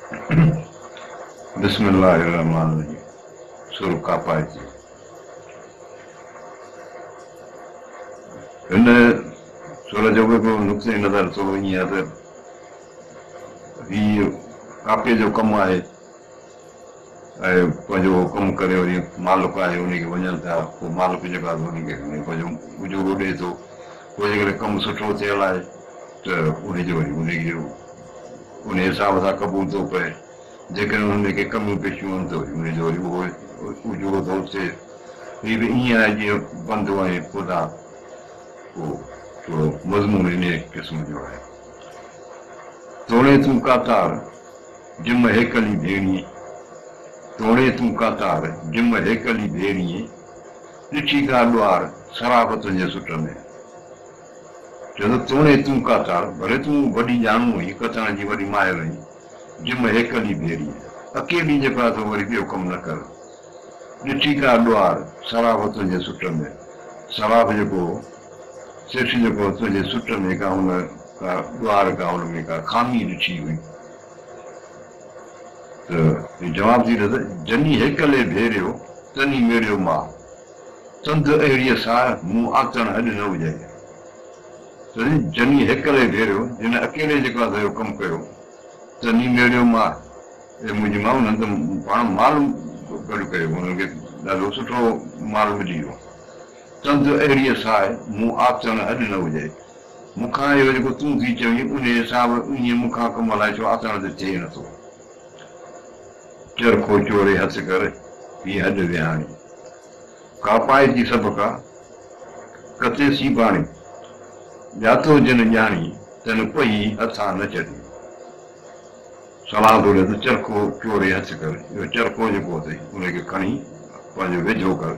बिस्मिल्लाहिर्रहमानिर्रहीम सूरह काफ़ा जी हिन सूरह जो को नुक़्ते नज़र थोरो ईअं आहे त हीउ काफ़े जो कमु आहे ऐं पंहिंजो कमु करे वरी मालिक आहे उनखे वञनि था पोइ मालिक जेको आहे उनखे पंहिंजो उजूरो ॾिए थो पोइ जेकॾहिं कमु सुठो थियल आहे त उनजो वरी उनखे उन हिसाब सां क़बूल थो पए जेकॾहिं हुनखे कमियूं पेशियूं आहिनि त वरी उनजो वरी उहो उजूरो थो थिए हीअ बि ईअं आहे जीअं बंदि ऐं ख़ुदा पोइ थोरो मज़मून इन क़िस्म जो आहे तोड़े तूं कातार जिम हेकली भेणीअ तोड़े तूं कातार जिम हेकली भेणीअ ॾिठी का ॾुआर सराफ तुंहिंजे सुट में चवंदो तोड़े तूं कातार भले तूं वॾी ॼाणू हुई कतण जी वॾी माहिर हुई जिम हेकली भेणीअ अकेली जेको आहे त वरी ॿियो कमु न कर ॾिठी का ॾुआर सराफ तुंहिंजे सुट में सराफ जेको सेठ जेको तुंहिंजे सुट में का हुन का ॾुआर का हुन में का खामी ॾिठी हुई त जवाब थी रहे जनी हेकले भेरियो तनी मेरियो मां चंद अहिड़ीअ सां मूं आचण अॼु न हुजे जनी हेकले भेरियो जिन अकेले जेको आहे कमु कयो तनी मेरियो मां मुंहिंजी माउ न त पाण माल गॾु कयो हुनखे ॾाढो सुठो माल मिली वियो चंद अहिड़ीअ सां मूं आचण अॼु न हुजे मूंखां इहो जेको तूं थी चवीं उन हिसाब ईअं मूंखां कम लाइ छो आचण ते थिए नथो चरखो चोरे हथ कर हीअ हॾ विहाणी कापाए जी सभु का कते सी बाणी जातो जिन ॼाणी तन पई हथां न चढ़ी सलाह थो ॾिए त चरखो चोरे हथ कर इहो चरखो जेको अथई उनखे खणी पंहिंजो वेझो कर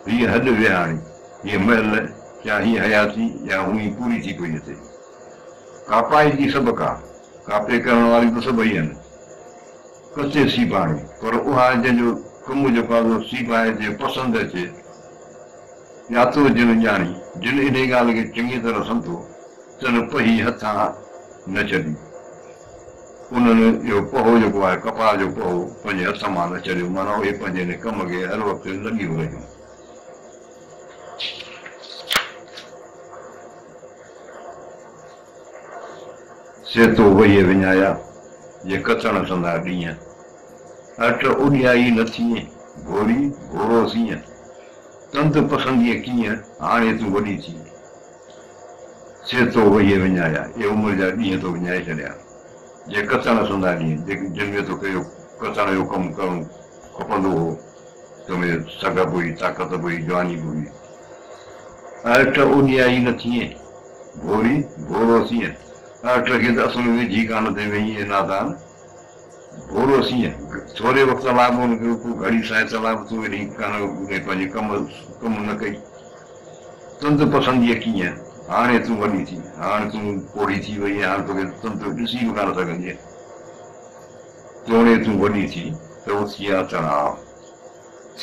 हीअ हॾ विहाणी हीअ महल या हीअ हयाती या हुई पूरी थी पई अचे कापाए जी सभु का कापे करण वारी त सभई आहिनि कचे सी बाणी पर उहा जंहिंजो कमु जेको आहे सी बाहि जे पसंदि अचे या तो जिन ॼाणी जिन इन ॻाल्हि खे चङी तरह सम्झो तन पही हथां न छॾी उन्हनि इहो पहो जेको आहे कपाह जो पहो पंहिंजे हथ मां न छॾियो माना उहे पंहिंजे हिन कम खे हर वक़्तु लॻियूं रहियूं सेतो वही विञाया ये कचण संदा ॾींहं अट उॾियाई न थिए घोड़ी घोड़ो सीअं तंद पसंदीअ कीअं हाणे तूं वॾी थी सेतो वही विञाया ये उमिरि जा ॾींहं तो विञाए छॾिया जे कचण संदा ॾींहं जिन में तोखे इहो कचण जो कमु करणु खपंदो हो तोमें सघ हुई ताक़त हुई जवानी हुई अट उॾियाई न थिए घोड़ी घोड़ो सीअं अट खे त असुल में विझी कान ते वेही नादान घोड़ो सीअं थोरे वक़्तु लाइ हुनखे घड़ी सहायता लाइ तूं हेॾी कान पंहिंजी कमु न कई तंद पसंदीअ कीअं हाणे तूं वॾी थी हाणे तूं पोड़ी थी वई हाणे तोखे तंद ॾिसी बि कान सघंदी तोड़े तूं वॾी थी त उथी अचण आ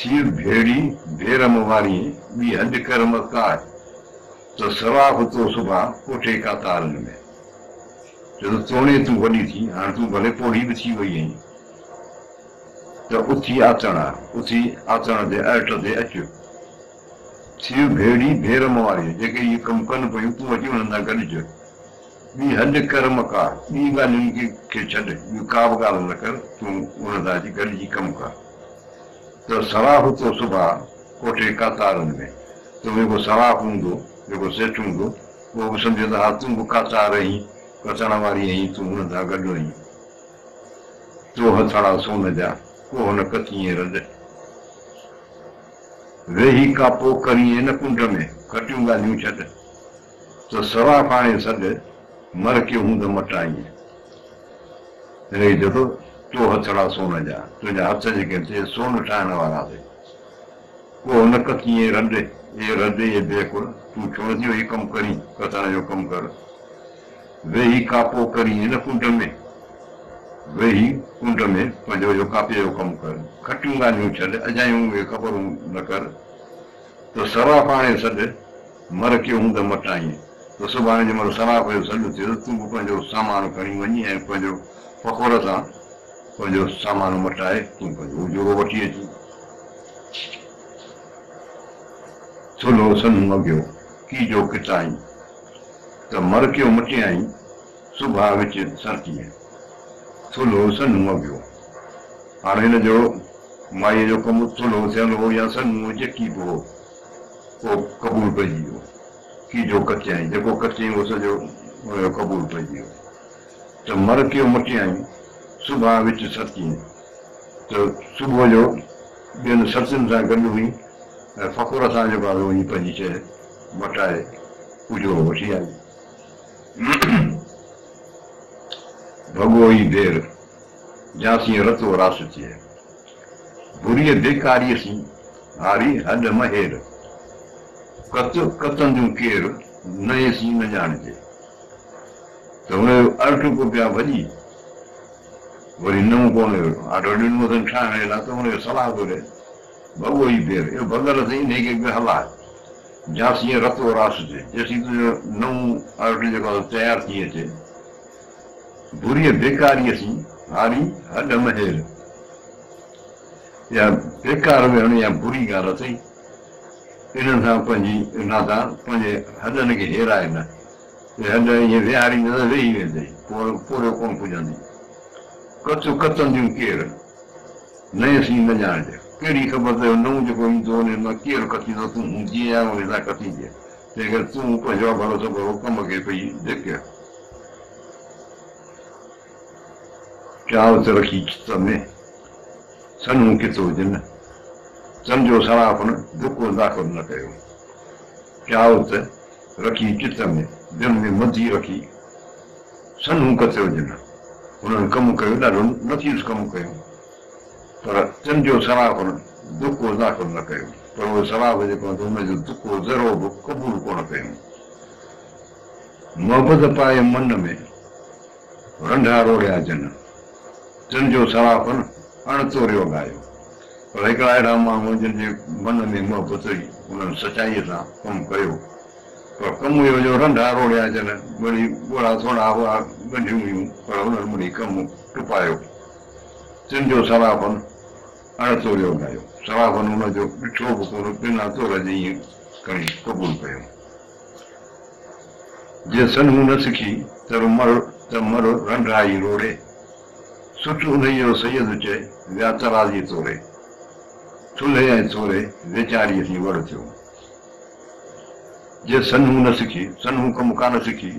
थी भेड़ी भेरम वारी ॿी हॾ करम कार त सराफ तो सुभां कोठे कातारनि में जॾहिं तोड़े तूं वॾी थी हाणे तूं भले पोड़ी बि थी वई आहीं त उथी अचण उथी अचण ते अट ते अचु थी भेड़ी भेरम वारी जेके इहे कमु कनि पियूं तूं अची हुननि सां गॾिज ॿी हॾ कर्म कार ॿी ॻाल्हियुनि खे छॾ ॿियूं का बि ॻाल्हि न कर तूं हुन सां अची गॾिजी कमु कर त सराफ तो सुभां कोठे कातारनि में तो जेको सराफ हूंदो जेको सेठ हूंदो उहो बि सम्झे त हा तूं बि कातार आहीं कचण वारी आहीं तूं हुन सां गॾु आहीं तो हथड़ा सोन जा को हुन कतीअ रॾ वेही कापो करीअ न कुंड में खटियूं ॻाल्हियूं छॾ त सराफ हाणे सॾ मर के हूंद मटाईअ हिन जेको तो हथड़ा सोन जा तुंहिंजा हथ जेके थिए सोन ठाहिण वारा थिए को हुन कतीअ रॾ ये रॾ ये बेकुर तूं छो नथी इहो कमु करीं कचण जो कमु कर वेही कापो करीं न कुंड में वेही कुंड में पंहिंजो इहो कापे जो कमु कर खटियूं ॻाल्हियूं छॾ अजायूं उहे ख़बरूं न कर त सराफ हाणे सॾ मर के हूंद मटाईं त सुभाणे जंहिंमहिल सराफ जो सॾु थियो तूं बि पंहिंजो सामान खणी वञी ऐं पंहिंजो फ़ख़ुर सां पंहिंजो सामान मटाए तूं पंहिंजो उजोड़ो वठी अची थुलो सनु अॻियो की जो किचाई त मरकियो मटियाई सुभाउ विच सरकीअ थुलो सनु अॻियो हाणे हिन जो माईअ जो कमु थुलो थियल हो या सनु जेकी बि हो पोइ क़बूल पइजी वियो की जो कचाई जेको कचई उहो सॼो हुनजो क़बूल पइजी वियो त मरकियो मटियाई सुभाउ विच सरकीअ त सुबुह जो ॿियनि ससियुनि सां गॾु हुई ऐं फ़ख़ुर सां जेको आहे उहो पंहिंजी शइ मटाए उजोड़ो वठी आई भॻो ई देर जासीं रतो रास थिए बुरीअ बेकारीअ सी हारी हॾ महेर कतंदियूं केरु नए सी न ॼाणिजे त हुनजो अर्थ को पिया भॼी वरी नओं कोन हुयो आटो ॾिनो अथनि ठाहिण लाइ त हुनजो सलाह थो ॾे भॻो ई देर इहो भॻल अथई हिनखे बि हलाए जासीं रतो रास थिए जेसीं तुंहिंजो नओं अर्थ जेको आहे तयारु थी अचे बुरीअ बेकारीअ सी हारी हॾ महेर या बेकार वेहण या बुरी ॻाल्हि अथई इन्हनि सां पंहिंजी हिन सां पंहिंजे हॾनि खे हेराए न हॾ ईअं विहारींदे त वेही वेंदई पोरियो कोन पुॼंदी कतंदियूं केरु नए सी न ॼाणिजे कहिड़ी ख़बर अथव नओं जेको ईंदो हुन मां केरु कतींदो तूं जीअं आहे हुन सां कतीजे तंहिं करे तूं पंहिंजो भरोसो करो कम खे पई धिक चावत रखी चित में सनू किथो हुजनि सन जो सराफन दुको दाख़िल न कयो चावत रखी चित में दिल में मंझी रखी सनू किथे हुजनि हुननि कमु कयो ॾाढो नथीस कमु कयो पर तिन जो सराफन दुको दाख़िल न कयो पर उहो सराफ़ जेको आहे हुनजो दुको ज़रो बि क़बूल कोन कयो मोहबत पाए मन में रंढा रोड़िया जन तिन जो सराफन अणतोरियो ॻायो पर हिकिड़ा अहिड़ा माण्हू जिन जे मन में मोहबत हुई उन्हनि सचाईअ सां कमु कयो पर कमु इहो जो रंढा रोड़िया जन वरी ॻोड़ा थोड़ा हुआ ॻंढियूं हुयूं पर हुननि मुड़ी कमु टुपायो तिन जो सराफन अणतोरियो ॻायो सराफन हुनजो ॾिठो बि कोन बिना तोर जे ईअं खणी क़बूल कयो जे सनू न सिखी त मर रंढाई रोड़े सुठ उनजो सैयद चए विया तराज़ी तोरे थुल्हे ऐं थोरे वेचारीअ थी वड़ थियो जे सनू न सिखी सनू कमु कान सिखी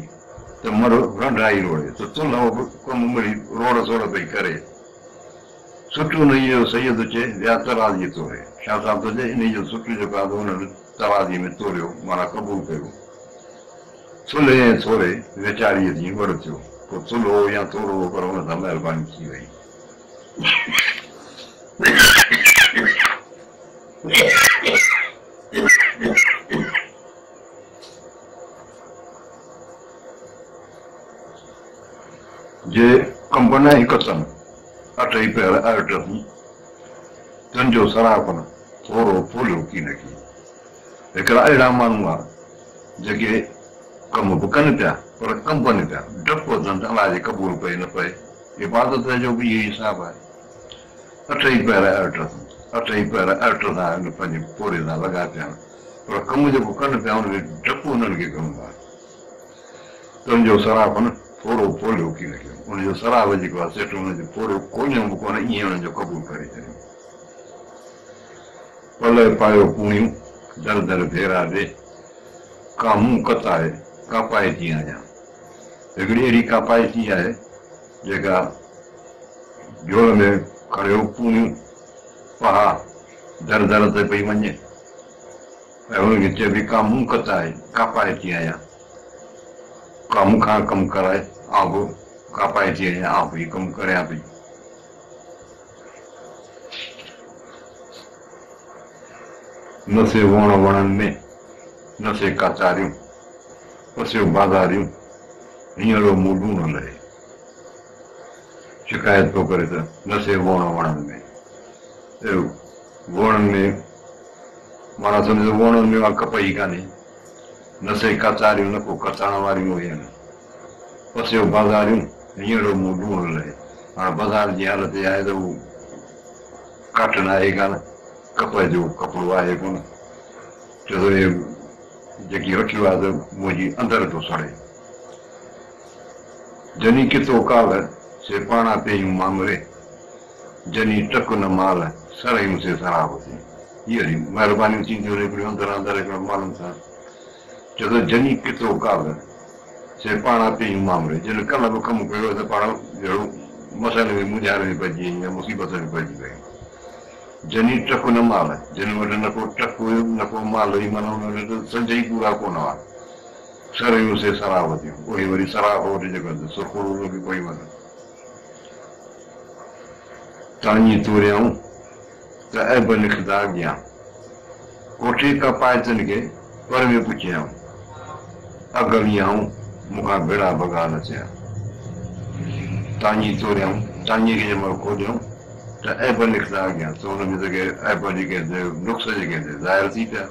त मर रंढाई रोड़े त तुल कमु मिड़ी रोड़ सोड़ पई करे सुठ उनजो सैयद चए विया तराज़ी तोरे छा था थो चए इन जो सुठ जेको आहे हुननि तराज़ी में तोड़ियो माना क़बूल कयो थुल्हे ऐं थोरे वेचारीअ थी वड़ थियो पोइ थुल्हो या थोरो पर हुन सां महिरबानी थी वई जे कंपना ही कतन अठई पैर अठ थी तिन जो सराफन थोरो फूलियो की न की हिकिड़ा अहिड़ा माण्हू आहे जेके कमु बि कनि पिया पर कमु कनि पिया डपु अथनि अलाह जे क़बूल पए न पए इबादत जो बि इहो हिसाबु आहे अठई पैर अठ सां पंहिंजे पोरे सां लॻा पिया पर कमु जेको कनि पिया हुनखे डपु हुननि खे कमु आहे तुंहिंजो सराफन थोरो फोलियो की न कयो हुनजो सराफ जेको आहे सेठ हुनजो फोरो कोइयो बि कोन ईअं हुनजो क़बूल करे छॾियो पल पायो पूणियूं दर दर भेरा ॾे का मूं कताए कापाइती आहियां हिकिड़ी अहिड़ी कापाइती आहे जेका जोड़ में खणियो पूणियूं पहा दर दर ते पई वञे ऐं हुनखे चइबी का मूं कताए कापाइती आहियां का मूंखां कमु कराए आउं बि कापाइती आहियां आउं बि कमु करियां पई न से वण वणनि में न से काचारियूं पसियो बाज़ारियूं हींअरो मूं न लहे शिकायत पियो करे त न से वण वणनि में वणनि में माना सम्झो वणनि में उहा कपई कान्हे न से काचारियूं न को कचाइण वारियूं हुजनि पसियो बाज़ारियूं हींअरो मूं न लहे हाणे बाज़ार जी हालत इहा आहे त उहो काटन आहे कान, कपह जो कपिड़ो आहे कोन, छो त इहे जेकी रखियो आहे त मुंहिंजी अंदरि थो सड़े। जनी कितो काल से पाणा पेयूं मामरे, जनी टक न माल सरायूं से सराब थी। इहे महिरबानियूं थींदियूं हिकिड़ियूं अंदरि अंदरि हिकिड़ो माण्हुनि सां। छो त जनी कितो काल से पाणा पेयूं मामरे, जिन कल्ह बि कमु कयो त पाण जहिड़ो मसइले में मुंझारे में पइजी वई या मुसीबत में पइजी वई। जनी टक न माल, जिन वटि न को टक हुयो न को माल हुई, माना हुन वटि संज ई पूरा कोन हुआ। सरायूं से सराब थियूं, उहे वरी सराब वटि जेको सुरखोड़ो लॻी पई वञे। तांजी तूरियाऊं त ऐब निखदा अॻियां, कोठे का पाइजनि खे पर में पुछियाऊं, अगलियाऊं मूंखां भेड़ा भॻा न थिया। तांजी तोरियाऊं, तांजी खे जंहिं महिल खोलियऊं त ऐब निखदा अॻियां, त हुन में जेके ऐब जेके नुक्स जेके ज़ाहिर थी पिया।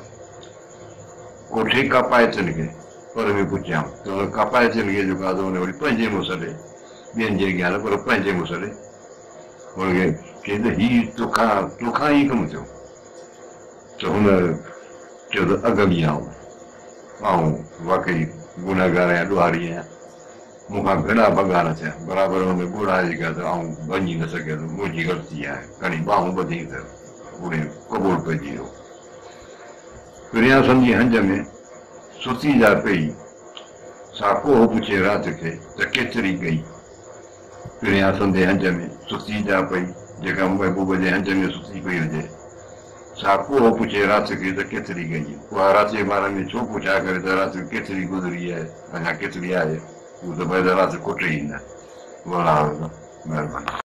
कोठे का पाइजनि खे पर में पुछियाऊं, त हुन कपाइजनि खे जेको आहे त हुन वरी पंहिंजे मुसले, ॿियनि जे अॻियां न पर पंहिंजे मुसले हुनखे चई त हीउ तोखां ई कमु थियो। त हुन चयो त अगलियाऊं, ऐं वाकई गुनाहगार आहियां, ॾुहारी आहियां, मूंखां भेड़ा भॻा न थिया। बराबरि हुन ॻोढ़ा जेका त आऊं भञी न सघिया, त मुंहिंजी ग़लती आहे, खणी ॿाहूं ॿधी त उहे क़बूल पइजी वियो। पिरियां सम्झी हंज में सुती जा पई, सा कोह पुछे राति खे त केतिरी गई। पिरियां संदे हंज में सुती जा पई, जेका महबूब जे हंज में सुती पई हुजे, सा कोह पुछे राति खे त केतिरी गई। उहा राति जे बारे में छो पुछा करे त राति केतिरी गुज़री आहे, अञा केतिरी आहे, उहो त भई राति कुटे ई न। महिरबानी।